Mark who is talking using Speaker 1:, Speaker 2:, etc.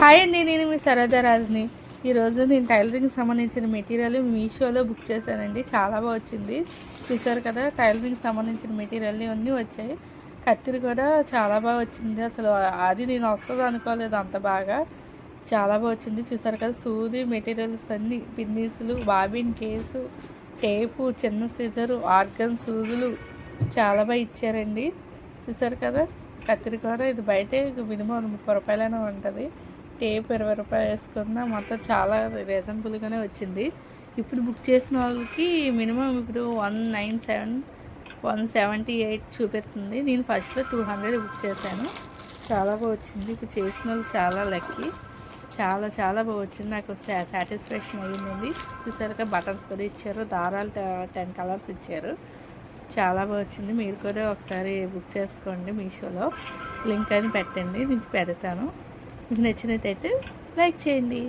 Speaker 1: Hi అండి, నేను మీ సరోజరాజ్ని. ఈరోజు నేను టైలరింగ్కి సంబంధించిన మెటీరియల్ మీషోలో బుక్ చేశానండి. చాలా బాగా వచ్చింది. చూసారు కదా, టైలరింగ్కి సంబంధించిన మెటీరియల్ అన్నీ వచ్చాయి. కత్తిరి కూడా చాలా బాగా వచ్చింది. అసలు అది నేను వస్తుంది అనుకోలేదు, అంత బాగా చాలా బాగా వచ్చింది. చూసారు కదా, సూది మెటీరియల్స్ అన్నీ, పిన్నీసులు, బాబిన్ కేసు, టేపు, చిన్న సిజరు, ఆర్గన్ సూదులు చాలా బాగా ఇచ్చారండి. చూసారు కదా, కత్తిరి కూడా ఇది బయటే మినిమం 30 రూపాయలైనా ఉంటుంది. టేప్ 20 రూపాయలు వేసుకున్న మొత్తం చాలా రీజనబుల్గానే వచ్చింది. ఇప్పుడు బుక్ చేసిన వాళ్ళకి మినిమం ఇప్పుడు 178 చూపిస్తుంది. నేను ఫస్ట్లో 200 బుక్ చేశాను. చాలా బాగా వచ్చింది. ఇప్పుడు చేసిన వాళ్ళు చాలా లక్కీ. చాలా చాలా బాగా వచ్చింది. నాకు సాటిస్ఫాక్షన్ అయ్యిందండి. చూసారుగా, బటన్స్ కూడా ఇచ్చారు, దారాలు 10 కలర్స్ ఇచ్చారు. చాలా బాగా వచ్చింది. మీరు కూడా ఒకసారి బుక్ చేసుకోండి. మీషోలో లింక్ అని పెట్టండి, మీకు పెడతాను. మీకు నచ్చినట్టయితే లైక్ చేయండి.